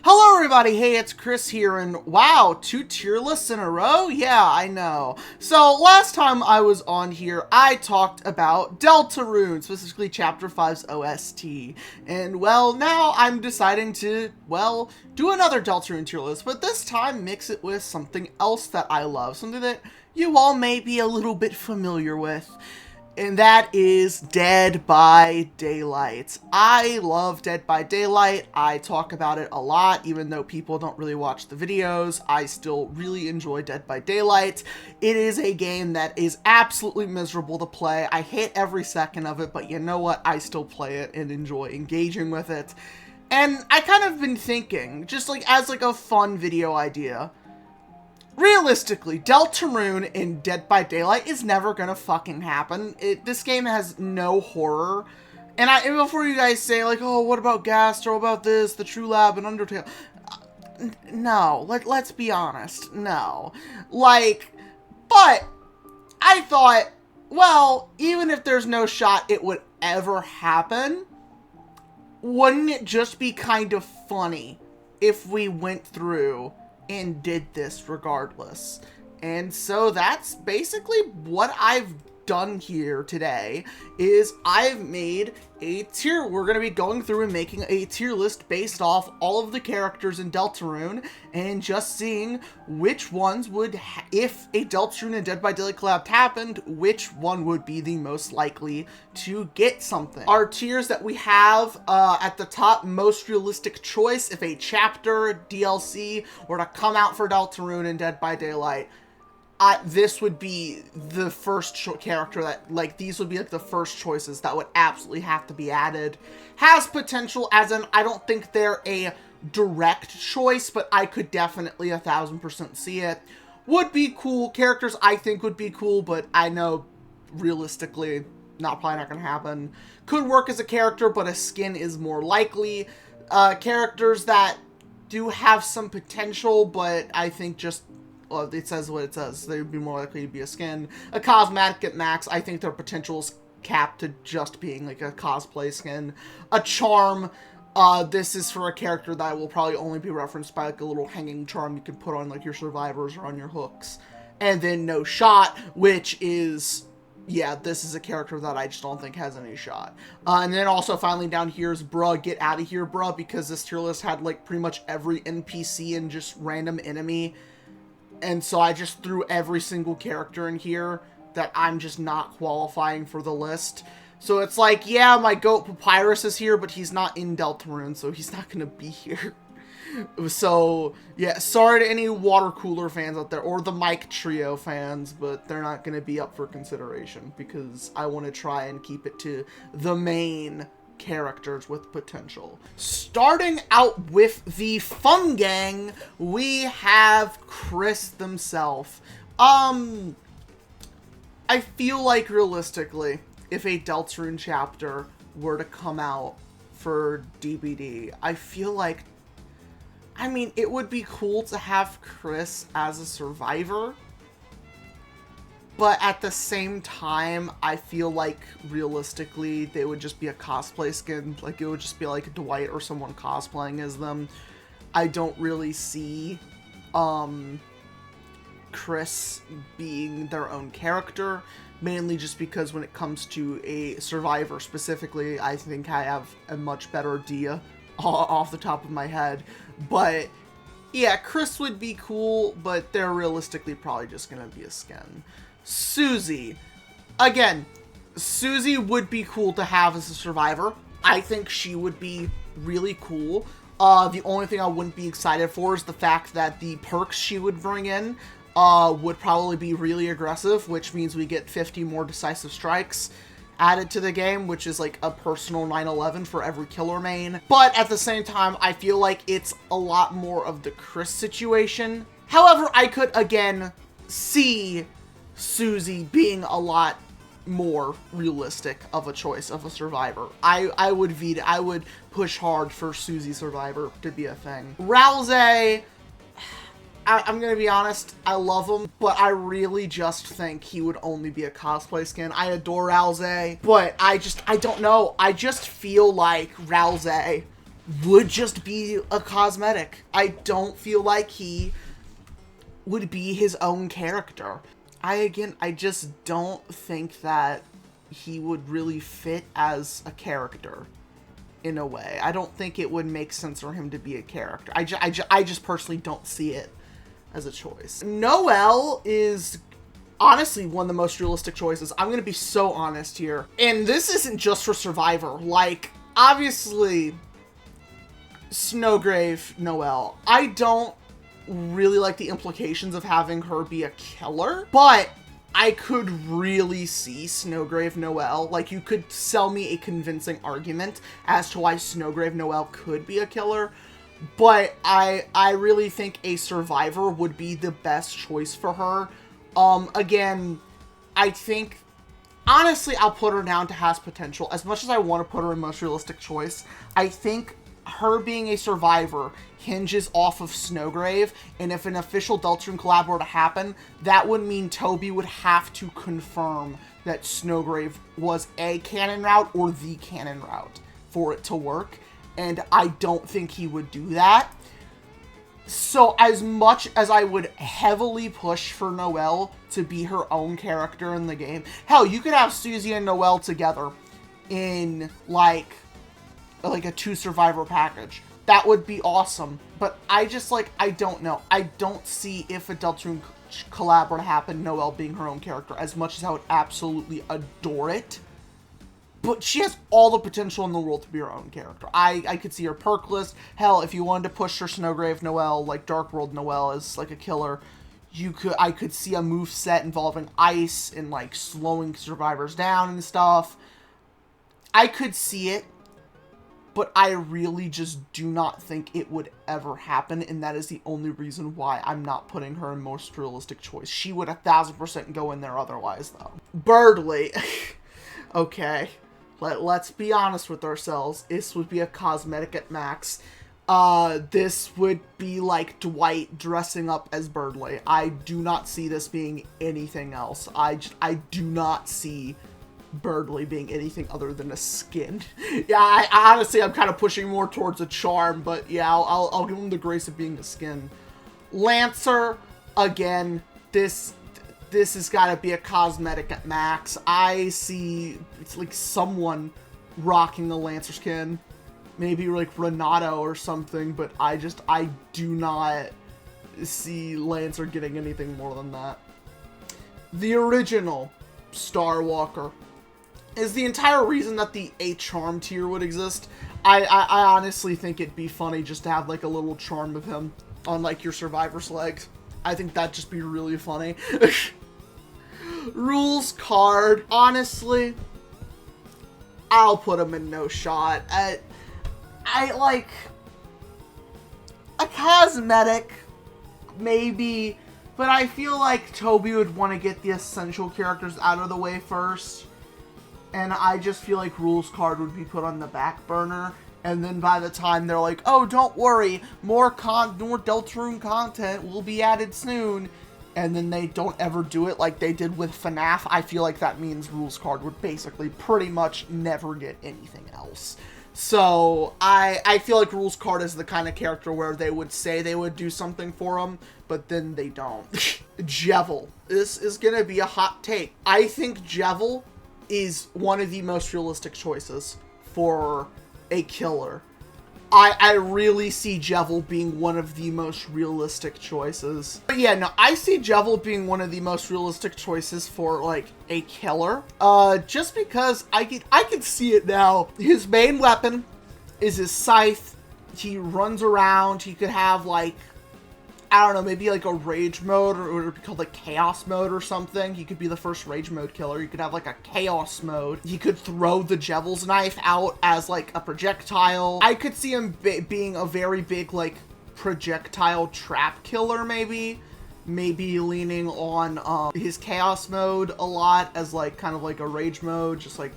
Hello everybody, hey, it's Chris here, and wow, 2 tier lists in a row? Yeah, I know. So, last time I was on here, I talked about Deltarune, specifically Chapter 5's OST. And, well, now I'm deciding to, well, do another Deltarune tier list, but this time mix it with something else that I love, something that you all may be a little bit familiar with. And that is Dead by Daylight. I love Dead by Daylight. I talk about it a lot, even though people don't really watch the videos. I still really enjoy Dead by Daylight. It is a game that is absolutely miserable to play. I hate every second of it, but you know what? I still play it and enjoy engaging with it. And I kind of been thinking, just like as like a fun video idea, realistically, Deltarune in Dead by Daylight is never gonna fucking happen. This game has no horror. And before you guys say, like, oh, what about Gastro, about this, the True Lab, and Undertale? No, let's be honest, no. Like, but I thought, well, even if there's no shot it would ever happen, wouldn't it just be kind of funny if we went through and did this regardless? And so that's basically what I've done here today, is I've made a tier. We're going to be going through and making a tier list based off all of the characters in Deltarune and just seeing which ones would, if a Deltarune and Dead by Daylight collab happened, which one would be the most likely to get something. Our tiers that we have at the top, most realistic choice if a chapter DLC were to come out for Deltarune and Dead by Daylight. This would be the first character that, like, these would be, like, the first choices that would absolutely have to be added. Has potential, as in, I don't think they're a direct choice, but I could definitely 1000% see it. Would be cool. Characters I think would be cool, but I know, realistically, probably not gonna happen. Could work as a character, but a skin is more likely. Characters that do have some potential, but I think just, well, it says what it says. They would be more likely to be a skin. A cosmetic at max. I think their potential is capped to just being like a cosplay skin. A charm. This is for a character that will probably only be referenced by like a little hanging charm you can put on like your survivors or on your hooks. And then no shot, which is, yeah, this is a character that I just don't think has any shot. And then also finally down here is bruh, get out of here, bruh, because this tier list had like pretty much every NPC and just random enemy. And so I just threw every single character in here that I'm just not qualifying for the list. So it's like, yeah, my goat Papyrus is here, but he's not in Deltarune, so he's not going to be here. So, yeah, sorry to any water cooler fans out there, or the Mike Trio fans, but they're not going to be up for consideration, because I want to try and keep it to the main characters with potential. Starting out with the fun gang, we have Chris themselves. I feel like realistically, if a Deltarune chapter were to come out for DBD, I feel like, I mean, it would be cool to have Chris as a survivor. But at the same time, I feel like, realistically, they would just be a cosplay skin. Like, it would just be like Dwight or someone cosplaying as them. I don't really see Chris being their own character. Mainly just because when it comes to a survivor specifically, I think I have a much better idea off the top of my head. But, yeah, Chris would be cool, but they're realistically probably just going to be a skin. Susie. Again, Susie would be cool to have as a survivor. I think she would be really cool. The only thing I wouldn't be excited for is the fact that the perks she would bring in would probably be really aggressive, which means we get 50 more decisive strikes added to the game, which is like a personal 9/11 for every killer main. But at the same time, I feel like it's a lot more of the Chris situation. However, I could, again, see Susie being a lot more realistic of a choice of a survivor. I would push hard for Susie survivor to be a thing. Rousey, I'm gonna be honest, I love him, but I really just think he would only be a cosplay skin. I adore Rousey, but I don't know. I just feel like Rousey would just be a cosmetic. I don't feel like he would be his own character. I just don't think that he would really fit as a character in a way. I don't think it would make sense for him to be a character. I just personally don't see it as a choice. Noelle is honestly one of the most realistic choices. I'm going to be so honest here. And this isn't just for Survivor. Like, obviously, Snowgrave Noelle. I don't really like the implications of having her be a killer, but I could really see Snowgrave Noelle. Like, you could sell me a convincing argument as to why Snowgrave Noelle could be a killer, but I really think a Survivor would be the best choice for her. Again, I think, honestly, I'll put her down to has potential. As much as I want to put her in most realistic choice, I think her being a Survivor hinges off of Snowgrave, and if an official Deltarune collab were to happen, that would mean Toby would have to confirm that Snowgrave was a canon route or the canon route for it to work, and I don't think he would do that. So as much as I would heavily push for Noelle to be her own character in the game, hell, you could have Susie and Noelle together in like a 2 Survivor package. That would be awesome. But I just, like, I don't know. I don't see, if a Deltarune collab were to happen, Noelle being her own character, as much as I would absolutely adore it. But she has all the potential in the world to be her own character. I could see her perk list. Hell, if you wanted to push her Snowgrave Noelle, like Dark World Noelle, as like a killer, I could see a move set involving ice and like slowing survivors down and stuff. I could see it, but I really just do not think it would ever happen, and that is the only reason why I'm not putting her in most realistic choice. She would 1000% go in there otherwise, though. Birdly. Okay. Let's be honest with ourselves. This would be a cosmetic at max. This would be like Dwight dressing up as Birdly. I do not see this being anything else. I do not see Birdly being anything other than a skin. Yeah, I honestly, I'm kind of pushing more towards a charm, but yeah, I'll give him the grace of being a skin. Lancer, again, this has got to be a cosmetic at max. I see, it's like someone rocking the Lancer skin. Maybe like Renato or something, but I do not see Lancer getting anything more than that. The original Star Walker is the entire reason that the A charm tier would exist. I honestly think it'd be funny just to have like a little charm of him on like your Survivor's legs. I think that'd just be really funny. Rules card. Honestly, I'll put him in no shot. I like a cosmetic, maybe, but I feel like Toby would want to get the essential characters out of the way first. And I just feel like rules card would be put on the back burner. And then by the time they're like, oh, don't worry, more Deltarune content will be added soon, and then they don't ever do it like they did with FNAF, I feel like that means rules card would basically pretty much never get anything else. So I feel like rules card is the kind of character where they would say they would do something for him, but then they don't. Jevil. This is going to be a hot take. I think Jevil is one of the most realistic choices for a killer. I really see Jevil being one of the most realistic choices. But yeah, no, I see Jevil being one of the most realistic choices for, like, a killer. Just because I can see it now. His main weapon is his scythe. He runs around. He could have, like, I don't know, maybe like a rage mode, or it would be called like chaos mode or something. He could be the first rage mode killer. You could have like a chaos mode. He could throw the Jevil's knife out as like a projectile. I could see him being a very big like projectile trap killer, maybe leaning on his chaos mode a lot as like kind of like a rage mode, just like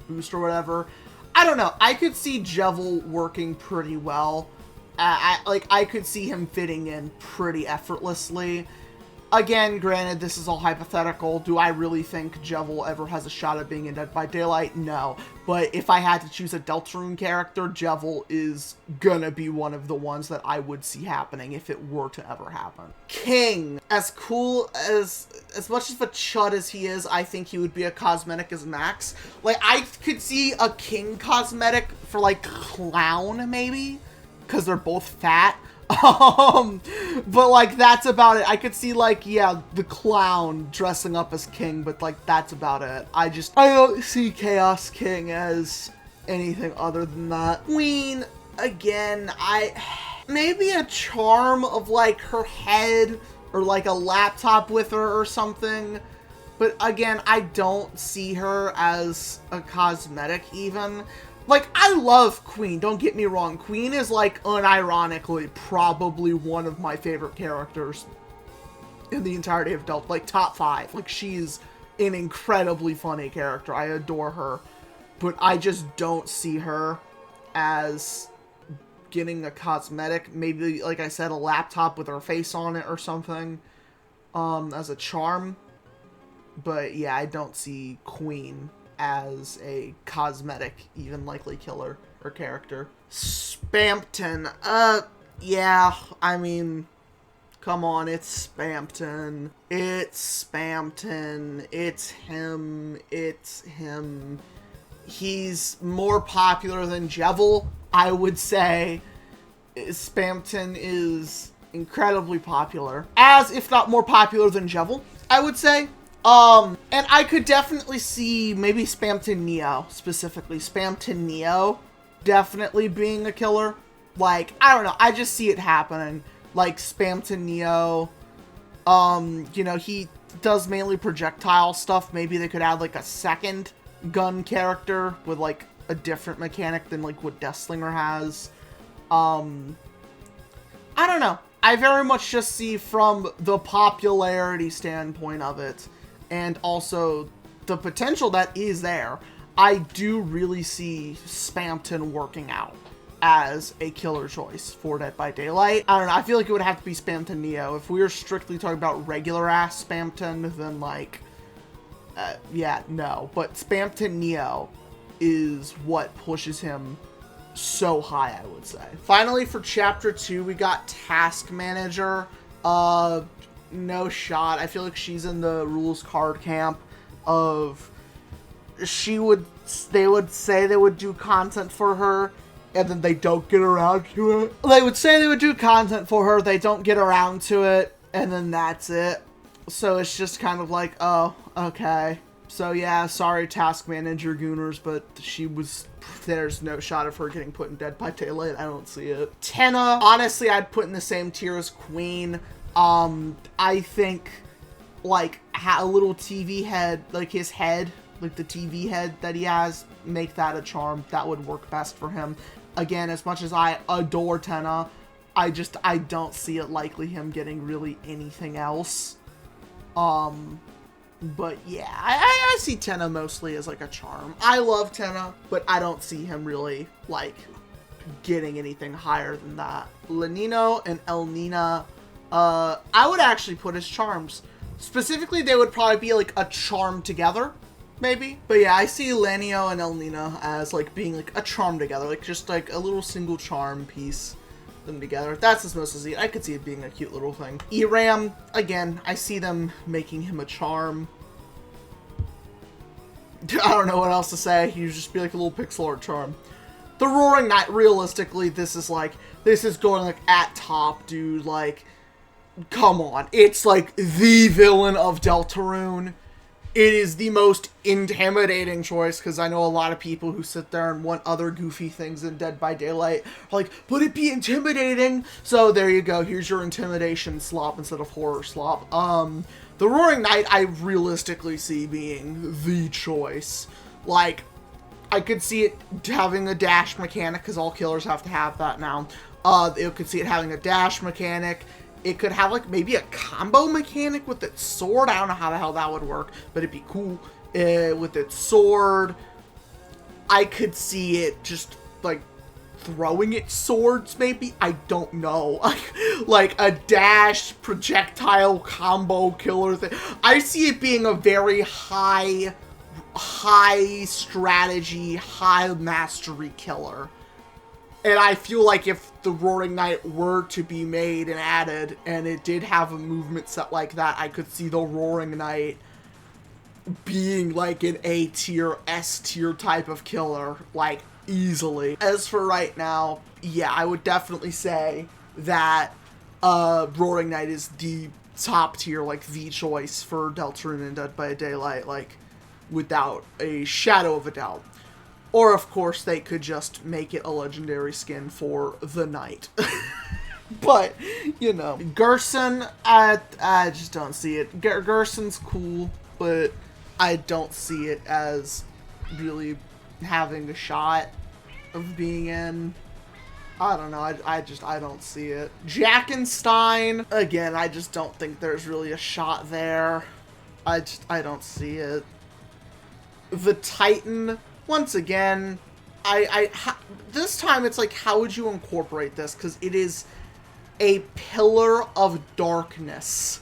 boost or whatever. I don't know. I could see Jevil working pretty well. I could see him fitting in pretty effortlessly. Again, granted, this is all hypothetical. Do I really think Jevil ever has a shot at being in Dead by Daylight? No. But if I had to choose a Deltarune character, Jevil is gonna be one of the ones that I would see happening if it were to ever happen. King. As cool as much of a chud as he is, I think he would be a cosmetic as Max. Like, I could see a King cosmetic for, like, Clown, maybe? Because they're both fat. But like, that's about it. I could see, like, yeah, the Clown dressing up as King, but like, that's about it. I don't see Chaos King as anything other than that. Queen, again, maybe a charm of like her head or like a laptop with her or something. But again, I don't see her as a cosmetic even. Like, I love Queen, don't get me wrong. Queen is, like, unironically probably one of my favorite characters in the entirety of Delta. Like, top 5. Like, she's an incredibly funny character. I adore her. But I just don't see her as getting a cosmetic. Maybe, like I said, a laptop with her face on it or something as a charm. But, yeah, I don't see Queen as a cosmetic, even likely killer or character. Spampton. Yeah, I mean, come on, it's Spampton. It's Spampton. It's him. It's him. He's more popular than Jevil, I would say. Spampton is incredibly popular. As, if not more popular than Jevil, I would say. And I could definitely see maybe Spampton Neo, specifically. Spampton Neo definitely being a killer. Like, I don't know, I just see it happening. Like, Spampton Neo, you know, he does mainly projectile stuff. Maybe they could add, like, a second gun character with, like, a different mechanic than, like, what Deathslinger has. I don't know. I very much just see from the popularity standpoint of it, and also the potential that is there, I do really see Spampton working out as a killer choice for Dead by Daylight. I don't know, I feel like it would have to be Spampton Neo. If we were strictly talking about regular-ass Spampton, then, like, yeah, no. But Spampton Neo is what pushes him so high, I would say. Finally, for Chapter 2, we got Task Manager. No shot. I feel like she's in the rules card camp of they would say they would do content for her, and then they don't get around to it. They would say they would do content for her, they don't get around to it, and then that's it. So it's just kind of like, oh, okay. So yeah, sorry Task Manager Gooners, but there's no shot of her getting put in Dead by Daylight. I don't see it. Tenna, honestly, I'd put in the same tier as Queen. I think, like, a little TV head, like his head, like the TV head that he has, make that a charm. That would work best for him. Again, as much as I adore Tenna, I don't see it likely him getting really anything else. But yeah, I see Tenna mostly as, like, a charm. I love Tenna, but I don't see him really, like, getting anything higher than that. Lenino and El Nina, I would actually put as charms. Specifically, they would probably be, like, a charm together, maybe. But yeah, I see Lenino and El Nina as, like, being, like, a charm together. Like, just, like, a little single charm piece them together. That's as most as I could see it being a cute little thing. Eram, again, I see them making him a charm. I don't know what else to say. He'd just be, like, a little pixel art charm. The Roaring Knight, realistically, this is going, like, at top, dude. Like, come on. It's, like, the villain of Deltarune. It is the most intimidating choice, because I know a lot of people who sit there and want other goofy things in Dead by Daylight are like, would it be intimidating? So there you go. Here's your intimidation slop instead of horror slop. The Roaring Knight, I realistically see being the choice. Like, I could see it having a dash mechanic, because all killers have to have that now. It could see it having a dash mechanic. It could have, like, maybe a combo mechanic with its sword. I don't know how the hell that would work, but it'd be cool. With its sword, I could see it just, like, throwing its swords, maybe? I don't know. Like a dash projectile combo killer thing. I see it being a very high strategy, high mastery killer. And I feel like if the Roaring Knight were to be made and added, and it did have a movement set like that, I could see the Roaring Knight being like an A tier, S tier type of killer, like, easily. As for right now, yeah, I would definitely say that Roaring Knight is the top tier, like, the choice for Deltarune and Dead by Daylight, like, without a shadow of a doubt. Or, of course, they could just make it a legendary skin for the Knight. But, you know. Gerson, I just don't see it. Gerson's cool, but I don't see it as really having a shot of being in. I don't know. I don't see it. Jackenstein, again, I just don't think there's really a shot there. I don't see it. The Titan, once again, this time it's like, how would you incorporate this? Because it is a pillar of darkness.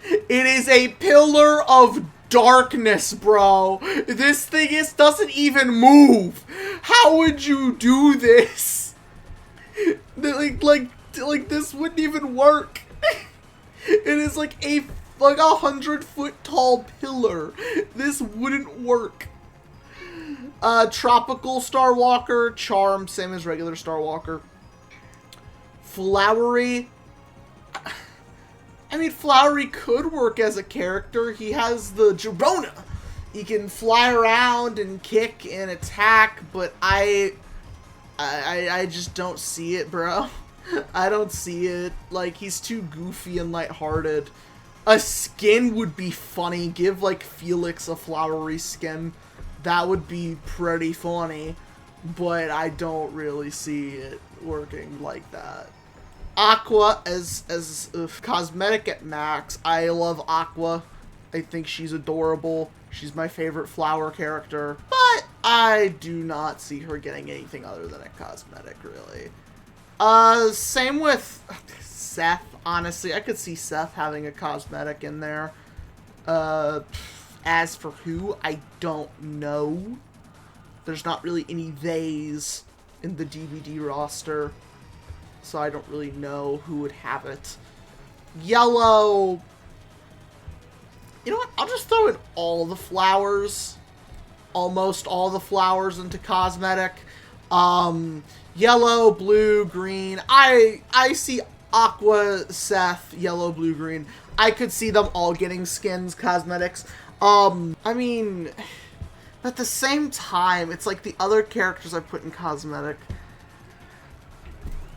It is a pillar of darkness, bro. This thing doesn't even move. How would you do this? Like this wouldn't even work. It is like a 100-foot tall pillar. This wouldn't work. Tropical Starwalker, Charm, same as regular Starwalker. Flowery. I mean, Flowery could work as a character. He has the Girona. He can fly around and kick and attack, but I just don't see it, bro. I don't see it. Like, he's too goofy and lighthearted. A skin would be funny. Give, like, Felix a Flowery skin. That would be pretty funny, but I don't really see it working like that. Aqua as cosmetic at max. I love Aqua. I think she's adorable. She's my favorite flower character, but I do not see her getting anything other than a cosmetic, really. Same with Seth, honestly. I could see Seth having a cosmetic in there. As for who, I don't know. There's not really any theys in the DBD roster, so I don't really know who would have it. Yellow. You know what? I'll just throw in all the flowers. Almost all the flowers into cosmetic. Yellow, blue, green. I see Aqua, Seth, yellow, blue, green. I could see them all getting skins, cosmetics. I mean, at the same time, it's like the other characters I put in cosmetic.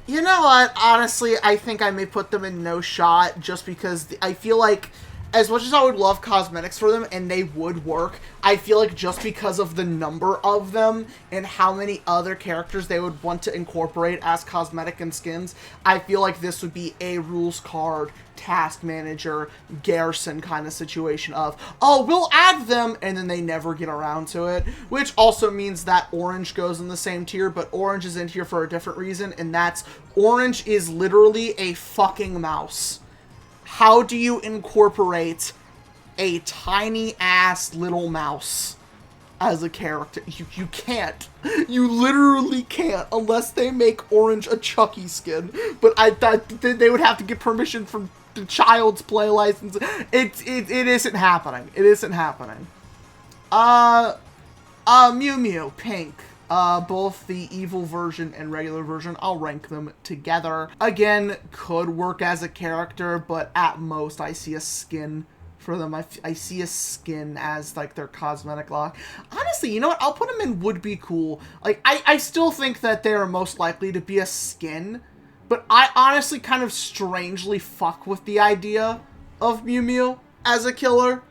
You know what? Honestly, I think I may put them in no shot just because I feel like as much as I would love cosmetics for them, and they would work, I feel like just because of the number of them and how many other characters they would want to incorporate as cosmetic and skins, I feel like this would be a rules card, task manager, Garrison kind of situation of, oh, we'll add them, and then they never get around to it, which also means that Orange goes in the same tier, but Orange is in here for a different reason, and that's Orange is literally a fucking mouse. How do you incorporate a tiny-ass little mouse as a character? You can't. You literally can't unless they make Orange a Chucky skin. But they would have to get permission from the Child's Play license. It isn't happening. It isn't happening. Mew Mew, pink. Both the evil version and regular version, I'll rank them together. Again, could work as a character, but at most I see a skin for them. I see a skin as, like, their cosmetic lock. Honestly, you know what? I'll put them in would be cool. Like, I still think that they are most likely to be a skin, but I honestly kind of strangely fuck with the idea of Mew Mew as a killer.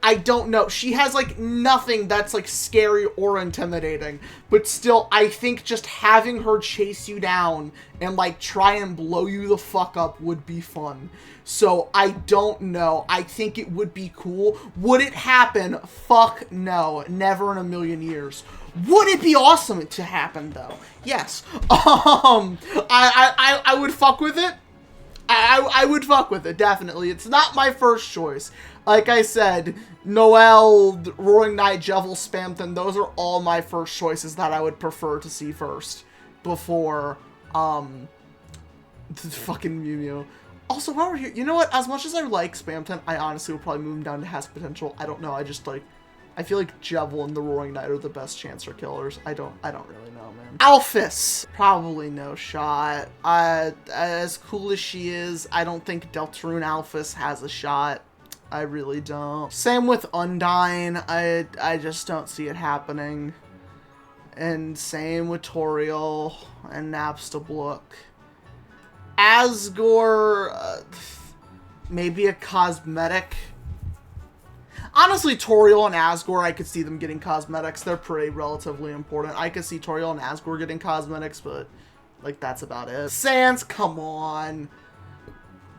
I don't know. She has, like, nothing that's, like, scary or intimidating. But still, I think just having her chase you down and, like, try and blow you the fuck up would be fun. So, I don't know. I think it would be cool. Would it happen? Fuck no. Never in a million years. Would it be awesome to happen though? Yes. I would fuck with it. I would fuck with it, definitely. It's not my first choice. Like I said, Noelle, Roaring Knight, Jevil, Spamton, those are all my first choices that I would prefer to see first before, the fucking Mew Mew. Also, while we're here, you know what? As much as I like Spamton, I honestly would probably move him down to Has Potential. I don't know. I just, like, I feel like Jevil and the Roaring Knight are the best Chancer killers. I don't really know, man. Alphys! Probably no shot. As cool as she is, I don't think Deltarune Alphys has a shot. I really don't. Same with Undyne. I just don't see it happening. And same with Toriel and Napstablook. Asgore, maybe a cosmetic. Honestly, Toriel and Asgore, I could see them getting cosmetics. They're pretty relatively important. I could see Toriel and Asgore getting cosmetics, but, like, that's about it. Sans, come on.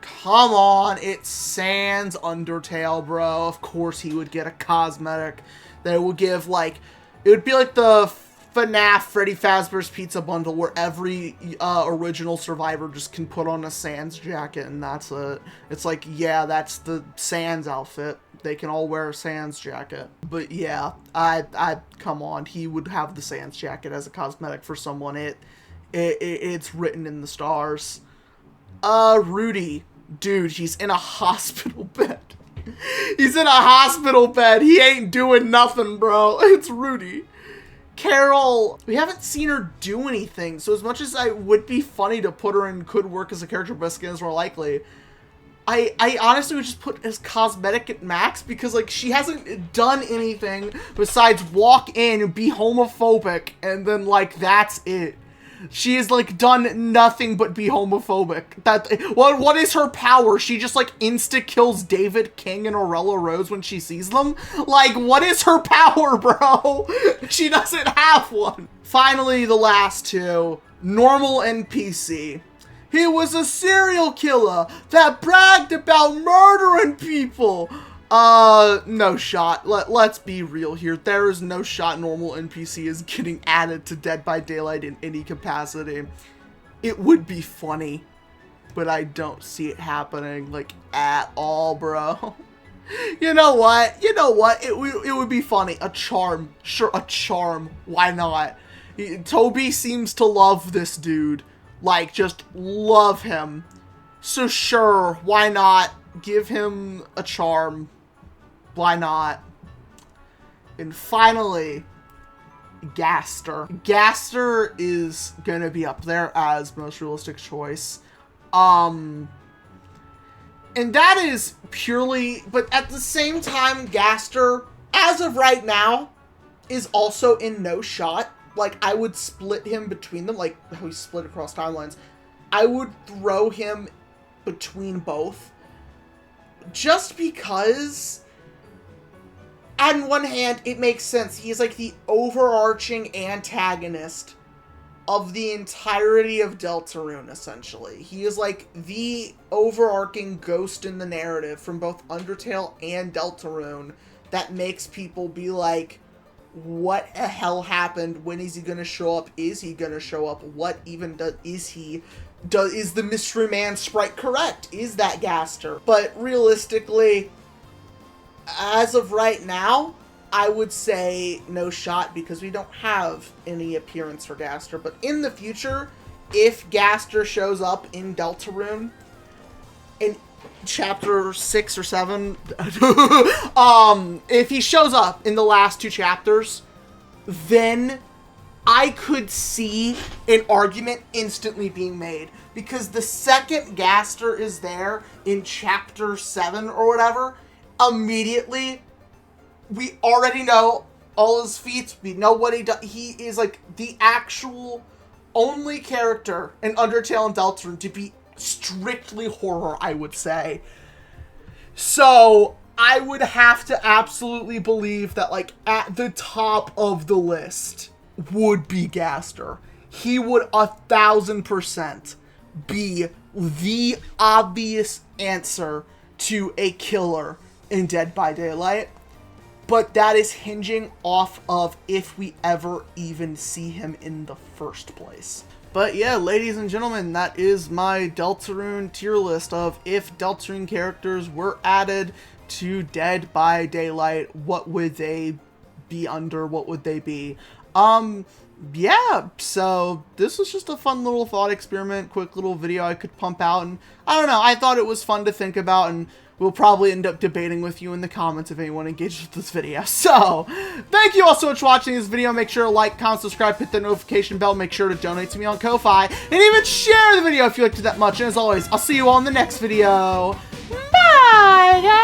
Come on. It's Sans Undertale, bro. Of course he would get a cosmetic. They would give, like, it would be like the FNAF Freddy Fazbear's Pizza Bundle where every original survivor just can put on a Sans jacket and that's it. It's like, yeah, that's the Sans outfit. They can all wear a Sans jacket. But yeah, I come on, he would have the Sans jacket as a cosmetic for someone. It's written in the stars. Rudy, dude, he's in a hospital bed. He's in a hospital bed. He ain't doing nothing, bro. It's Rudy. Carol, we haven't seen her do anything, so as much as I would be funny to put her in could work as a character, but skin is more likely, I honestly would just put as cosmetic at max, because, like, she hasn't done anything besides walk in and be homophobic, and then, like, that's it. She has, like, done nothing but be homophobic. What is her power? She just, like, insta-kills David King and Aurella Rose when she sees them? Like, what is her power, bro? She doesn't have one. Finally, the last two. Normal NPC. He was a serial killer that bragged about murdering people. No shot. Let's be real here. There is no shot normal NPC is getting added to Dead by Daylight in any capacity. It would be funny, but I don't see it happening, like, at all, bro. You know what? It would be funny. A charm. Sure, a charm. Why not? Toby seems to love this dude. Like, just love him. So sure, why not? Give him a charm. Why not? And finally, Gaster. Gaster is gonna be up there as most realistic choice. And that is purely, but at the same time, Gaster, as of right now, is also in no shot. Like, I would split him between them, like how we split across timelines. I would throw him between both. Just because, on one hand, it makes sense. He's like the overarching antagonist of the entirety of Deltarune, essentially. He is like the overarching ghost in the narrative from both Undertale and Deltarune that makes people be like, what the hell happened? When is he gonna show up? Is he gonna show up? What even is the mystery man sprite correct? Is that Gaster? But realistically, as of right now, I would say no shot because we don't have any appearance for Gaster. But in the future, if Gaster shows up in Deltarune, in chapter 6 or 7, if he shows up in the last 2 chapters, then I could see an argument instantly being made. Because the second Gaster is there in chapter 7 or whatever, immediately, we already know all his feats, we know what he does. He is like the actual only character in Undertale and Deltarune to be strictly horror, I would say. So I would have to absolutely believe that, like, at the top of the list would be Gaster. He would 1000% be the obvious answer to a killer in Dead by Daylight. but that is hinging off of if we ever even see him in the first place. But yeah, ladies and gentlemen, that is my Deltarune tier list of if Deltarune characters were added to Dead by Daylight, what would they be under? What would they be? Yeah, so this was just a fun little thought experiment, quick little video I could pump out, and I don't know, I thought it was fun to think about, and we'll probably end up debating with you in the comments if anyone engages with this video. So, thank you all so much for watching this video. Make sure to like, comment, subscribe, hit the notification bell, make sure to donate to me on Ko-Fi, and even share the video if you liked it that much. And as always, I'll see you all in the next video. Bye, guys!